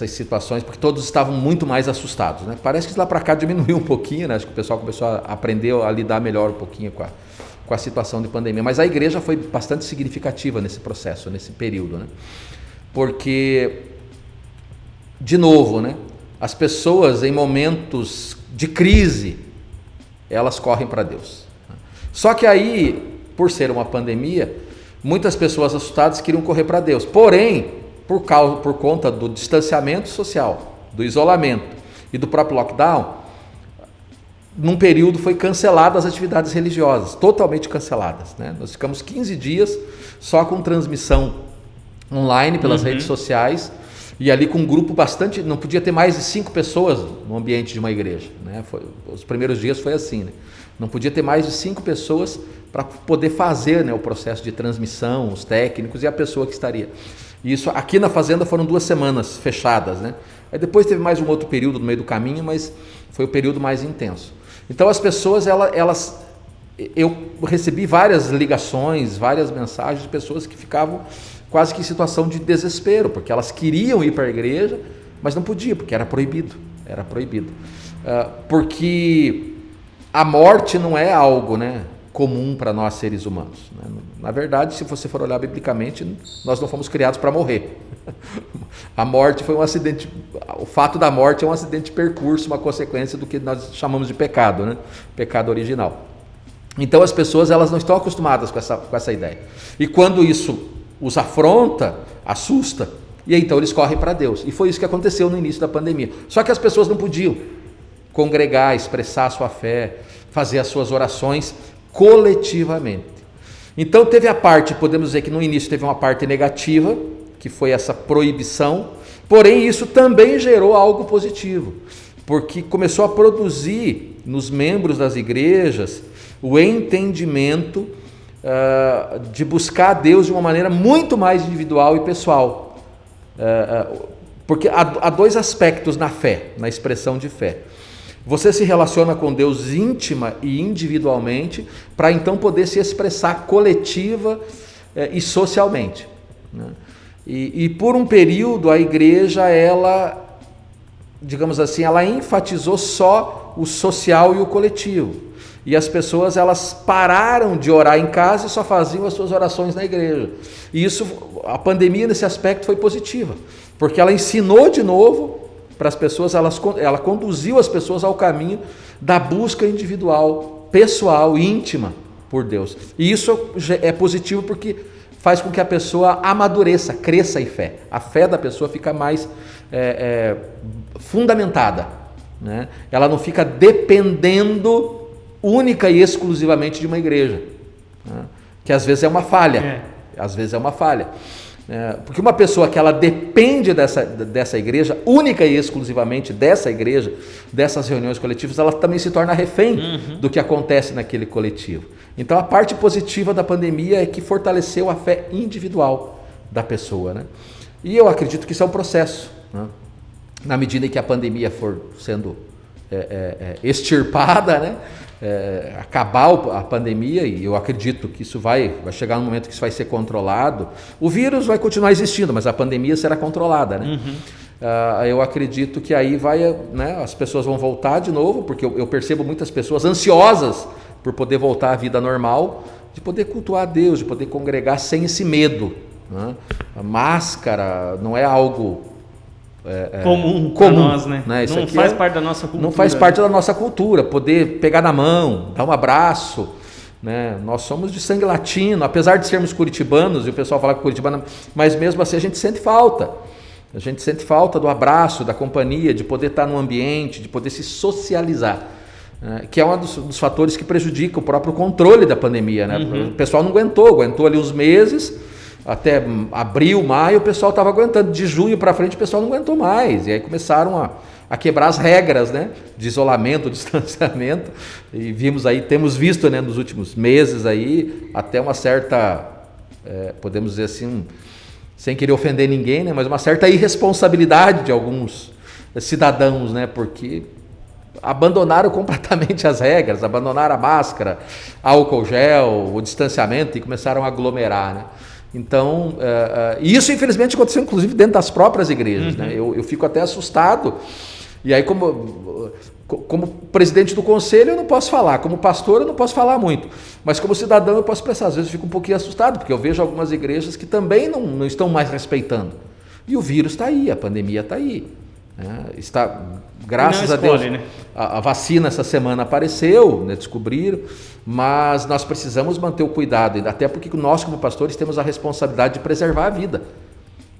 situações, porque todos estavam muito mais assustados, né? Parece que lá para cá diminuiu um pouquinho, né? Acho que o pessoal começou a aprender a lidar melhor um pouquinho com a situação de pandemia, mas a igreja foi bastante significativa nesse processo, nesse período, né? Porque, de novo, né? As pessoas em momentos de crise, elas correm para Deus. Só que aí, por ser uma pandemia, muitas pessoas assustadas queriam correr para Deus. Porém, por conta do distanciamento social, do isolamento e do próprio lockdown, num período foi canceladas as atividades religiosas, totalmente canceladas, né? Nós ficamos 15 dias só com transmissão online pelas redes sociais, e ali com um grupo bastante, não podia ter mais de 5 pessoas no ambiente de uma igreja, né? Os primeiros dias foi assim, né? Não podia ter mais de 5 pessoas para poder fazer, né, o processo de transmissão, os técnicos e a pessoa que estaria. E isso aqui na fazenda foram 2 semanas fechadas, né? Aí depois teve mais um outro período no meio do caminho, mas foi o período mais intenso. Então as pessoas, eu recebi várias ligações, várias mensagens de pessoas que ficavam quase que em situação de desespero, porque elas queriam ir para a igreja, mas não podiam, porque era proibido. Porque a morte não é algo, né, comum para nós seres humanos, né? Na verdade, se você for olhar biblicamente, nós não fomos criados para morrer. A morte foi um acidente, o fato da morte é um acidente de percurso, uma consequência do que nós chamamos de pecado, né? Pecado original. Então as pessoas, elas não estão acostumadas com essa ideia. E quando isso os afronta, assusta, e aí, então eles correm para Deus. E foi isso que aconteceu no início da pandemia. Só que as pessoas não podiam congregar, expressar a sua fé, fazer as suas orações coletivamente. Então teve a parte, podemos dizer que no início teve uma parte negativa, que foi essa proibição, porém isso também gerou algo positivo, porque começou a produzir nos membros das igrejas o entendimento de buscar a Deus de uma maneira muito mais individual e pessoal, porque há 2 aspectos na fé, na expressão de fé. Você se relaciona com Deus íntima e individualmente para então poder se expressar coletiva e socialmente, né? E por um período a igreja, ela, digamos assim, ela enfatizou só o social e o coletivo. E as pessoas, elas pararam de orar em casa e só faziam as suas orações na igreja. E isso, a pandemia nesse aspecto foi positiva, porque ela ensinou de novo para as pessoas, ela conduziu as pessoas ao caminho da busca individual, pessoal, íntima por Deus. E isso é positivo porque faz com que a pessoa amadureça, cresça em fé. A fé da pessoa fica mais fundamentada, né? Ela não fica dependendo única e exclusivamente de uma igreja, né? Que às vezes é uma falha. Porque uma pessoa que ela depende dessa igreja, única e exclusivamente dessa igreja, dessas reuniões coletivas, ela também se torna refém do que acontece naquele coletivo. Então a parte positiva da pandemia é que fortaleceu a fé individual da pessoa, né? E eu acredito que isso é um processo, né? Na medida em que a pandemia for sendo extirpada, né? Acabar a pandemia, e eu acredito que isso vai chegar no momento que isso vai ser controlado. O vírus vai continuar existindo, mas a pandemia será controlada, né? Eu acredito que aí né, as pessoas vão voltar de novo, porque eu percebo muitas pessoas ansiosas por poder voltar à vida normal, de poder cultuar a Deus, de poder congregar sem esse medo, né? A máscara não é algo comum para nós, né? Isso não faz parte da nossa cultura. Não faz parte da nossa cultura, poder pegar na mão, dar um abraço, né? Nós somos de sangue latino, apesar de sermos curitibanos, e o pessoal fala que curitibano, mas mesmo assim a gente sente falta. A gente sente falta do abraço, da companhia, de poder estar no ambiente, de poder se socializar. que é um dos fatores que prejudica o próprio controle da pandemia, né? O pessoal não aguentou ali uns meses, até abril, maio, o pessoal estava aguentando. De junho para frente, o pessoal não aguentou mais. E aí começaram a quebrar as regras, né, de isolamento, distanciamento. E temos visto, né, nos últimos meses aí, até uma certa, podemos dizer assim, sem querer ofender ninguém, né, mas uma certa irresponsabilidade de alguns cidadãos, né, porque abandonaram completamente as regras, abandonaram a máscara, álcool gel, o distanciamento e começaram a aglomerar, né? Então, isso infelizmente aconteceu inclusive dentro das próprias igrejas, né? Eu fico até assustado, e aí como presidente do conselho eu não posso falar, como pastor eu não posso falar muito, mas como cidadão eu posso pensar, às vezes eu fico um pouquinho assustado, porque eu vejo algumas igrejas que também não estão mais respeitando, e o vírus está aí, a pandemia está aí, né? Está, graças a Deus, né? A vacina essa semana apareceu, né, descobriram, mas nós precisamos manter o cuidado, até porque nós como pastores temos a responsabilidade de preservar a vida.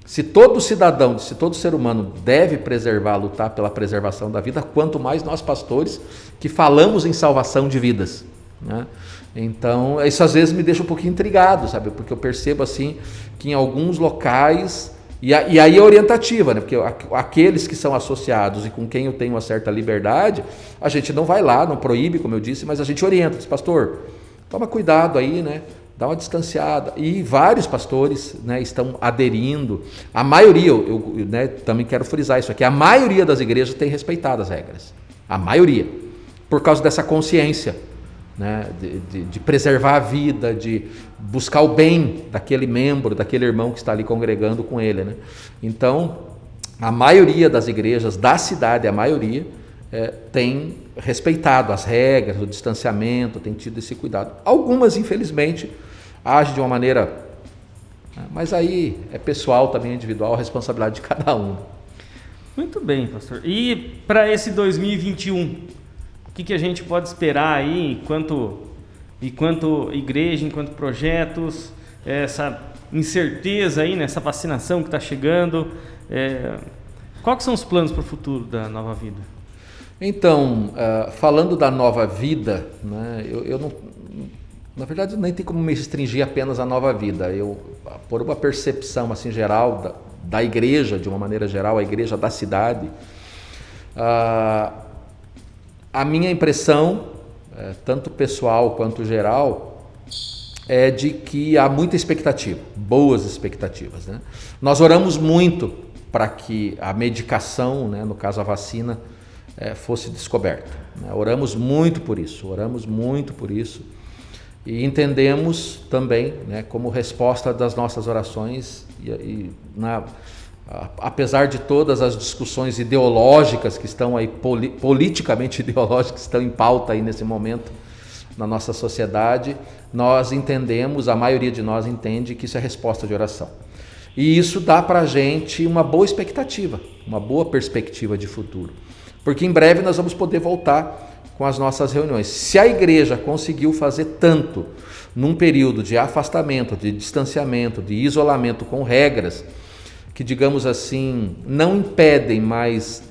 Se todo cidadão, se todo ser humano deve preservar, lutar pela preservação da vida, quanto mais nós pastores que falamos em salvação de vidas, né? Então, isso às vezes me deixa um pouquinho intrigado, sabe? Porque eu percebo assim que em alguns locais, e aí é orientativa, né? Porque aqueles que são associados e com quem eu tenho uma certa liberdade, a gente não vai lá, não proíbe, como eu disse, mas a gente orienta, diz, pastor, toma cuidado aí, né? Dá uma distanciada. E vários pastores, né, estão aderindo. A maioria, eu né, também quero frisar isso aqui, a maioria das igrejas tem respeitado as regras. A maioria. Por causa dessa consciência, né, de preservar a vida, de buscar o bem daquele membro, daquele irmão que está ali congregando com ele, né? Então, a maioria das igrejas da cidade, a maioria, tem respeitado as regras, o distanciamento, tem tido esse cuidado. Algumas, infelizmente, agem de uma maneira, mas aí é pessoal também, individual, a responsabilidade de cada um. Muito bem, pastor. E para esse 2021, o que a gente pode esperar aí enquanto igreja, enquanto projetos, essa incerteza aí, nessa vacinação que está chegando, quais são os planos para o futuro da Nova Vida? Então, falando da Nova Vida, né, eu não, na verdade nem tem como me restringir apenas à Nova Vida. Por uma percepção assim geral da igreja, de uma maneira geral, a igreja da cidade, a minha impressão, tanto pessoal quanto geral, é de que há muita expectativa, boas expectativas, né? Nós oramos muito para que a medicação, né, no caso a vacina, fosse descoberta, né? Oramos muito por isso e entendemos também, né, como resposta das nossas orações apesar de todas as discussões ideológicas que estão aí, politicamente ideológicas, que estão em pauta aí nesse momento na nossa sociedade, nós entendemos, a maioria de nós entende que isso é resposta de oração. E isso dá para a gente uma boa expectativa, uma boa perspectiva de futuro. Porque em breve nós vamos poder voltar com as nossas reuniões. Se a igreja conseguiu fazer tanto num período de afastamento, de distanciamento, de isolamento com regras, que, digamos assim, não impedem, mas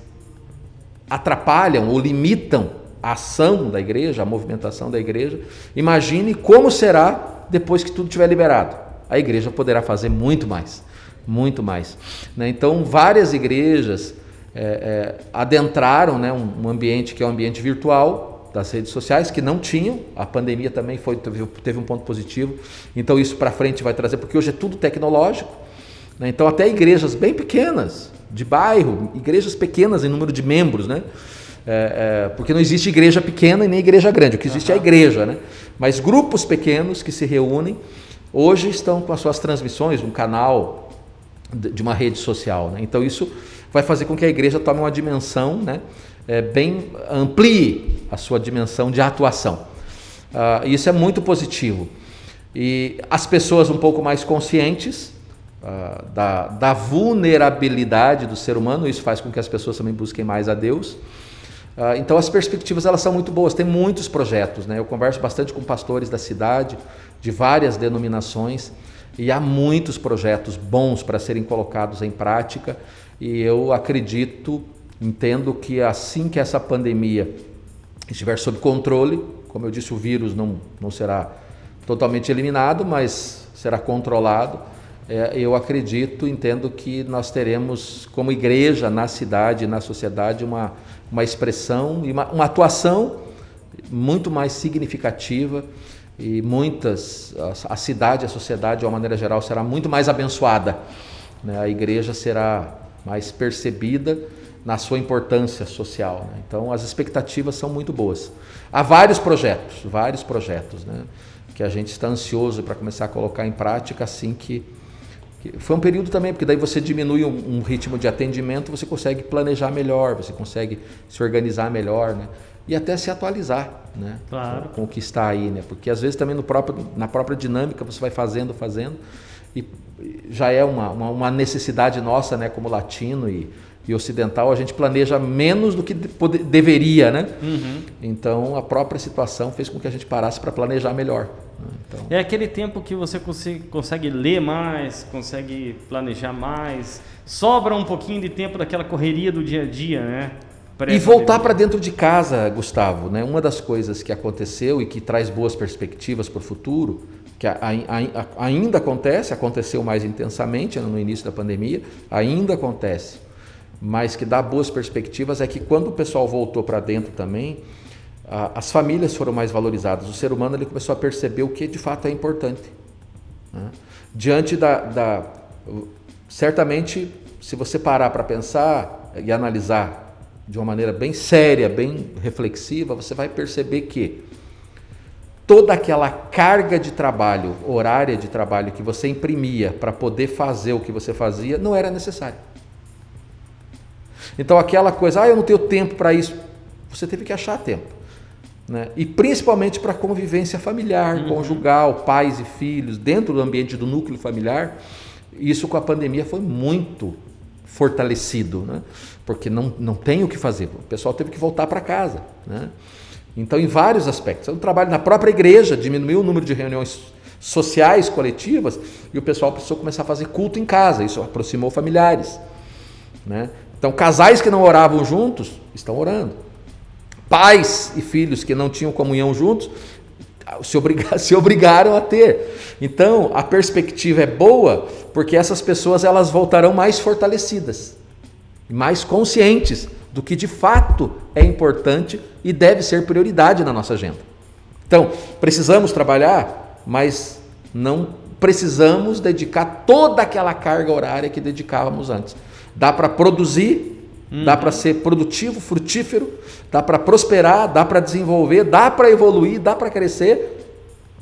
atrapalham ou limitam a ação da igreja, a movimentação da igreja, imagine como será depois que tudo estiver liberado. A igreja poderá fazer muito mais, né? Então, várias igrejas adentraram, né, um ambiente que é um ambiente virtual das redes sociais, que não tinham. A pandemia também teve um ponto positivo, então isso para frente vai trazer, porque hoje é tudo tecnológico, né? Então até igrejas bem pequenas, de bairro, igrejas pequenas em número de membros, né? Porque não existe igreja pequena e nem igreja grande, o que existe é a igreja, né? Mas grupos pequenos que se reúnem, hoje estão com as suas transmissões, um canal de uma rede social, né? Então isso vai fazer com que a igreja tome uma dimensão, né, amplie a sua dimensão de atuação. Isso é muito positivo. E as pessoas um pouco mais conscientes da vulnerabilidade do ser humano, isso faz com que as pessoas também busquem mais a Deus. Então as perspectivas elas são muito boas, tem muitos projetos, né? Eu converso bastante com pastores da cidade, de várias denominações, e há muitos projetos bons para serem colocados em prática. E eu entendo que assim que essa pandemia estiver sob controle. Como eu disse, o vírus não será totalmente eliminado, mas será controlado. Eu acredito, entendo que nós teremos como igreja na cidade, na sociedade, uma expressão e uma atuação muito mais significativa, e a cidade, a sociedade de uma maneira geral será muito mais abençoada, né? A igreja será mais percebida na sua importância social, né? Então as expectativas são muito boas. Há vários projetos, né, que a gente está ansioso para começar a colocar em prática, assim que foi um período também, porque daí você diminui um ritmo de atendimento, você consegue planejar melhor, você consegue se organizar melhor, né? E até se atualizar, né? Claro. Com o que está aí, né? Porque às vezes também na própria dinâmica você vai fazendo, e já é uma necessidade nossa, né? Como latino e ocidental, a gente planeja menos do que deveria, né? Uhum. Então a própria situação fez com que a gente parasse para planejar melhor, né? Então, é aquele tempo que você consegue ler mais, consegue planejar mais, sobra um pouquinho de tempo daquela correria do dia a dia, né? E voltar para dentro de casa, Gustavo, né? Uma das coisas que aconteceu e que traz boas perspectivas para o futuro, que ainda aconteceu mais intensamente no início da pandemia, ainda acontece, mas que dá boas perspectivas, é que quando o pessoal voltou para dentro também, as famílias foram mais valorizadas. O ser humano ele começou a perceber o que de fato é importante, né? Diante certamente, se você parar para pensar e analisar de uma maneira bem séria, bem reflexiva, você vai perceber que toda aquela carga de trabalho, horária de trabalho que você imprimia para poder fazer o que você fazia, não era necessário. Então aquela coisa, eu não tenho tempo para isso, você teve que achar tempo, né? E principalmente para convivência familiar, conjugal, pais e filhos, dentro do ambiente do núcleo familiar. Isso com a pandemia foi muito fortalecido, né? Porque não tem o que fazer, o pessoal teve que voltar para casa, né? Então, em vários aspectos, o trabalho na própria igreja diminuiu o número de reuniões sociais, coletivas, e o pessoal precisou começar a fazer culto em casa, isso aproximou familiares, né? Então, casais que não oravam juntos, estão orando. Pais e filhos que não tinham comunhão juntos, se obrigaram a ter. Então, a perspectiva é boa, porque essas pessoas elas voltarão mais fortalecidas, mais conscientes do que de fato é importante e deve ser prioridade na nossa agenda. Então, precisamos trabalhar, mas não precisamos dedicar toda aquela carga horária que dedicávamos antes. Dá para produzir, dá para ser produtivo, frutífero, dá para prosperar, dá para desenvolver, dá para evoluir, dá para crescer,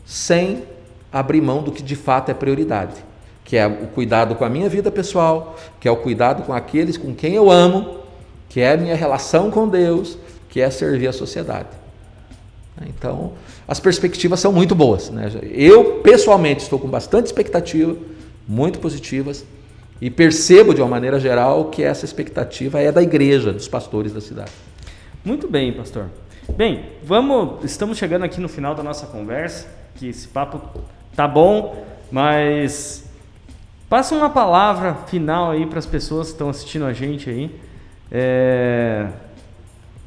sem abrir mão do que de fato é prioridade, que é o cuidado com a minha vida pessoal, que é o cuidado com aqueles com quem eu amo, que é a minha relação com Deus, que é servir a sociedade. Então, as perspectivas são muito boas, né? Eu, pessoalmente, estou com bastante expectativa, muito positivas, e percebo, de uma maneira geral, que essa expectativa é da igreja, dos pastores da cidade. Muito bem, pastor. Bem, estamos chegando aqui no final da nossa conversa, que esse papo tá bom, mas passa uma palavra final aí para as pessoas que estão assistindo a gente aí.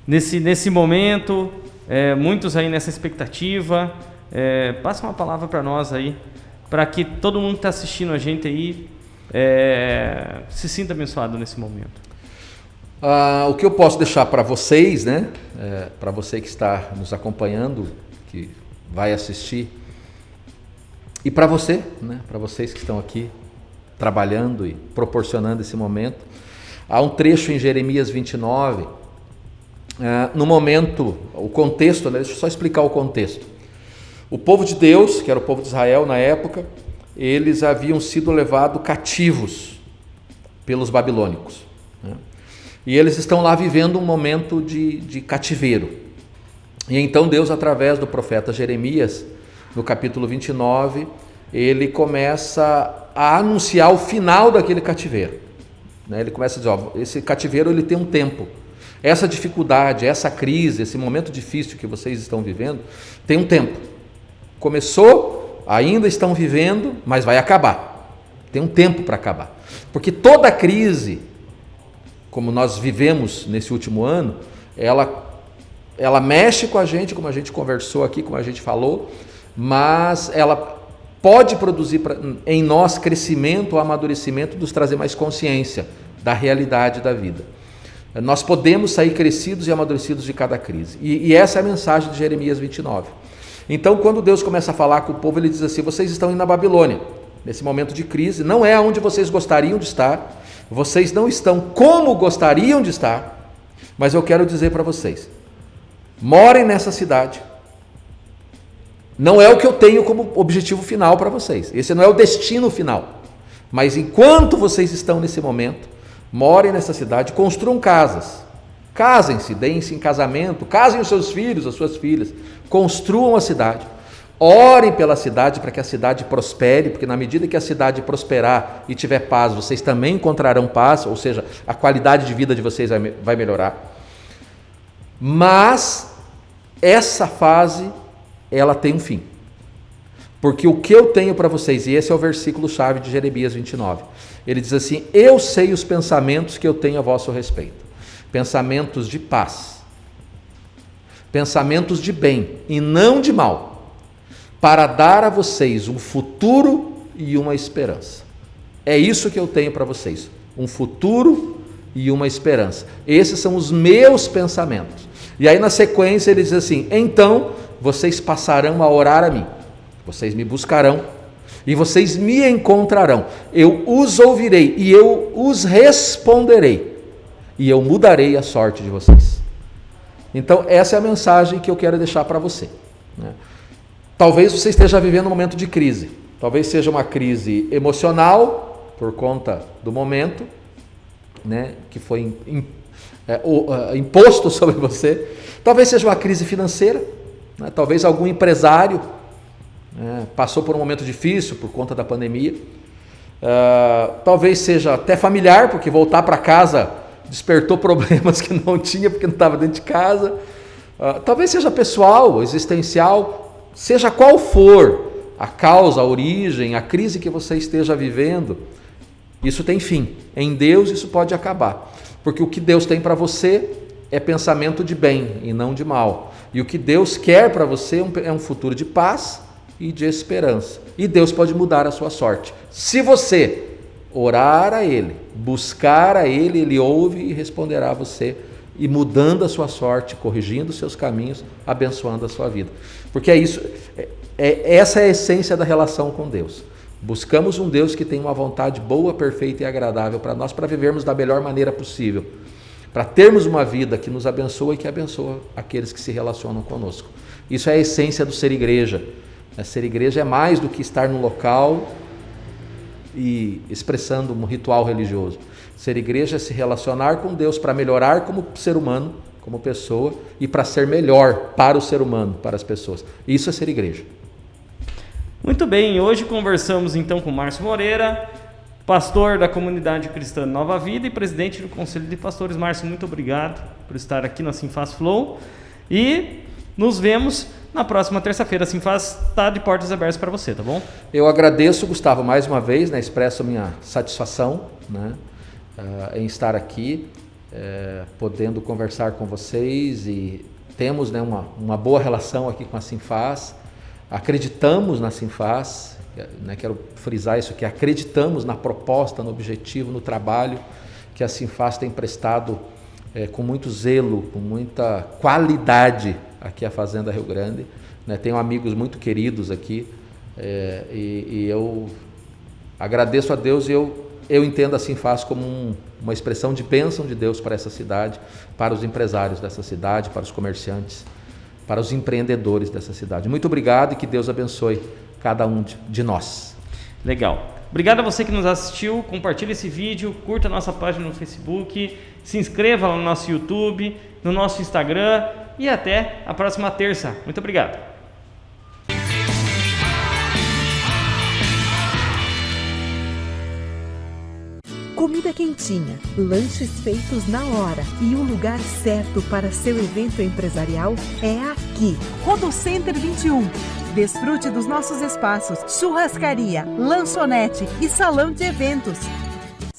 Nesse momento, muitos aí nessa expectativa, passa uma palavra para nós aí, para que todo mundo que está assistindo a gente aí se sinta abençoado nesse momento. O que eu posso deixar para vocês, né? Para você que está nos acompanhando, que vai assistir, e para você, né? Para vocês que estão aqui trabalhando e proporcionando esse momento, há um trecho em Jeremias 29, no momento, o contexto, né? Deixa eu só explicar o contexto. O povo de Deus, que era o povo de Israel na época, eles haviam sido levados cativos pelos babilônicos, né? E eles estão lá vivendo um momento de cativeiro. E então Deus, através do profeta Jeremias, no capítulo 29, ele começa a anunciar o final daquele cativeiro, né? Ele começa a dizer, esse cativeiro ele tem um tempo. Essa dificuldade, essa crise, esse momento difícil que vocês estão vivendo, tem um tempo. Começou, ainda estão vivendo, mas vai acabar. Tem um tempo para acabar. Porque toda crise, como nós vivemos nesse último ano, ela ela mexe com a gente, como a gente conversou aqui, como a gente falou, mas ela pode produzir em nós crescimento ou amadurecimento, nos trazer mais consciência da realidade da vida. Nós podemos sair crescidos e amadurecidos de cada crise. E essa é a mensagem de Jeremias 29. Então, quando Deus começa a falar com o povo, ele diz assim: vocês estão indo na Babilônia, nesse momento de crise, não é onde vocês gostariam de estar, vocês não estão como gostariam de estar, mas eu quero dizer para vocês, morem nessa cidade. Não é o que eu tenho como objetivo final para vocês. Esse não é o destino final. Mas enquanto vocês estão nesse momento, morem nessa cidade, construam casas. Casem-se, deem-se em casamento, casem os seus filhos, as suas filhas. Construam a cidade. Orem pela cidade para que a cidade prospere, porque na medida que a cidade prosperar e tiver paz, vocês também encontrarão paz, ou seja, a qualidade de vida de vocês vai melhorar. Mas essa fase, ela tem um fim. Porque o que eu tenho para vocês, e esse é o versículo-chave de Jeremias 29, ele diz assim: eu sei os pensamentos que eu tenho a vosso respeito, pensamentos de paz, pensamentos de bem e não de mal, para dar a vocês um futuro e uma esperança. É isso que eu tenho para vocês, um futuro e uma esperança. Esses são os meus pensamentos. E aí na sequência ele diz assim: então vocês passarão a orar a mim, vocês me buscarão e vocês me encontrarão, eu os ouvirei e eu os responderei e eu mudarei a sorte de vocês. Então essa é a mensagem que eu quero deixar para você, né? Talvez você esteja vivendo um momento de crise, talvez seja uma crise emocional por conta do momento, né, que foi imposto sobre você, talvez seja uma crise financeira, né? Talvez algum empresário passou por um momento difícil por conta da pandemia, talvez seja até familiar, porque voltar para casa despertou problemas que não tinha porque não estava dentro de casa, talvez seja pessoal, existencial, seja qual for a causa, a origem, a crise que você esteja vivendo, isso tem fim. Em Deus isso pode acabar, porque o que Deus tem para você é pensamento de bem e não de mal, e o que Deus quer para você é um futuro de paz e de esperança, e Deus pode mudar a sua sorte, se você orar a Ele, buscar a Ele, Ele ouve e responderá a você, e mudando a sua sorte, corrigindo os seus caminhos, abençoando a sua vida, porque essa é a essência da relação com Deus. Buscamos um Deus que tem uma vontade boa, perfeita e agradável para nós, para vivermos da melhor maneira possível, para termos uma vida que nos abençoa e que abençoa aqueles que se relacionam conosco. Isso é a essência do ser igreja. Ser igreja é mais do que estar no local e expressando um ritual religioso. Ser igreja é se relacionar com Deus para melhorar como ser humano, como pessoa, e para ser melhor para o ser humano, para as pessoas. Isso é ser igreja. Muito bem, hoje conversamos então com Márcio Moreira, pastor da comunidade cristã Nova Vida e presidente do Conselho de Pastores. Márcio, muito obrigado por estar aqui na Sinfaz Flow e nos vemos na próxima terça-feira. A Sinfaz está de portas abertas para você, tá bom? Eu agradeço, Gustavo, mais uma vez, né, expresso a minha satisfação, né, em estar aqui, podendo conversar com vocês, e temos, né, uma boa relação aqui com a Sinfaz. Acreditamos na Sinfaz, né, quero frisar isso aqui, acreditamos na proposta, no objetivo, no trabalho que a Sinfaz tem prestado com muito zelo, com muita qualidade aqui a Fazenda Rio Grande, né? Tenho amigos muito queridos aqui, e eu agradeço a Deus, e eu entendo a Sinfaz como uma expressão de bênção de Deus para essa cidade, para os empresários dessa cidade, para os comerciantes, para os empreendedores dessa cidade. Muito obrigado e que Deus abençoe cada um de nós. Legal. Obrigado a você que nos assistiu, compartilhe esse vídeo, curta a nossa página no Facebook, se inscreva no nosso YouTube, no nosso Instagram e até a próxima terça. Muito obrigado. Comida quentinha, lanches feitos na hora e o lugar certo para seu evento empresarial é aqui. Rodocenter 21. Desfrute dos nossos espaços, churrascaria, lanchonete e salão de eventos.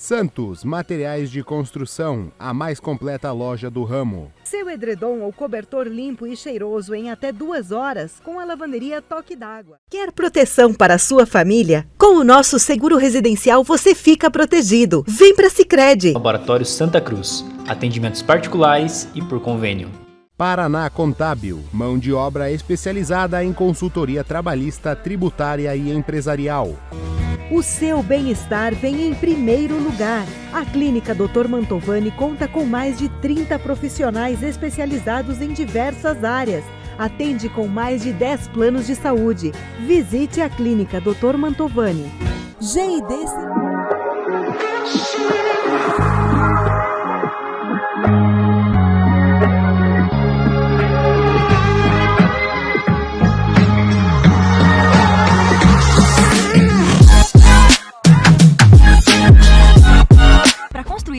Santos Materiais de Construção, a mais completa loja do ramo. Seu edredom ou cobertor limpo e cheiroso em até 2 horas com a lavanderia Toque d'Água. Quer proteção para a sua família? Com o nosso seguro residencial você fica protegido. Vem para Sicredi. Laboratório Santa Cruz. Atendimentos particulares e por convênio. Paraná Contábil, mão de obra especializada em consultoria trabalhista, tributária e empresarial. O seu bem-estar vem em primeiro lugar. A Clínica Dr. Mantovani conta com mais de 30 profissionais especializados em diversas áreas. Atende com mais de 10 planos de saúde. Visite a Clínica Dr. Mantovani. GID.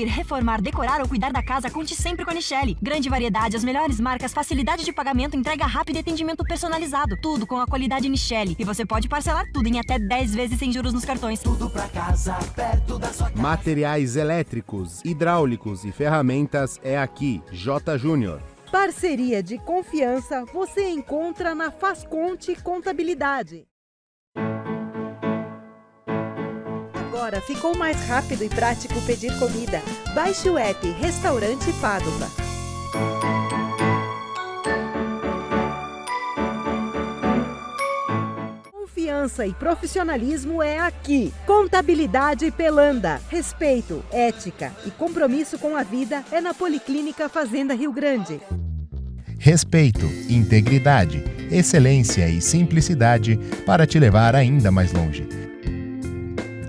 Reformar, decorar ou cuidar da casa, conte sempre com a Nichelle. Grande variedade, as melhores marcas, facilidade de pagamento, entrega rápida e atendimento personalizado. Tudo com a qualidade Nichelle. E você pode parcelar tudo em até 10 vezes sem juros nos cartões. Tudo pra casa, perto da sua casa. Materiais elétricos, hidráulicos e ferramentas é aqui, J. Júnior. Parceria de confiança você encontra na Fazconte Contabilidade. Agora ficou mais rápido e prático pedir comida. Baixe o app Restaurante Padova. Confiança e profissionalismo é aqui. Contabilidade Pelanda. Respeito, ética e compromisso com a vida é na Policlínica Fazenda Rio Grande. Respeito, integridade, excelência e simplicidade para te levar ainda mais longe.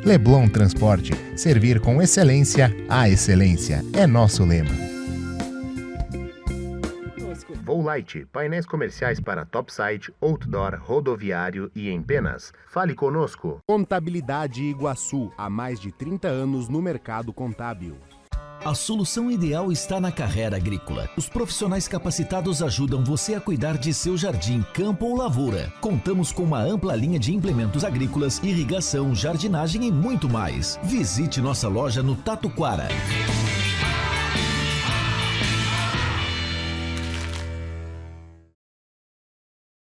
Leblon Transporte, servir com excelência a excelência, é nosso lema. Voo Light, painéis comerciais para topside, outdoor, rodoviário e em penas. Fale conosco. Contabilidade Iguaçu, há mais de 30 anos no mercado contábil. A solução ideal está na Carrera Agrícola. Os profissionais capacitados ajudam você a cuidar de seu jardim, campo ou lavoura. Contamos com uma ampla linha de implementos agrícolas, irrigação, jardinagem e muito mais. Visite nossa loja no Tatuquara.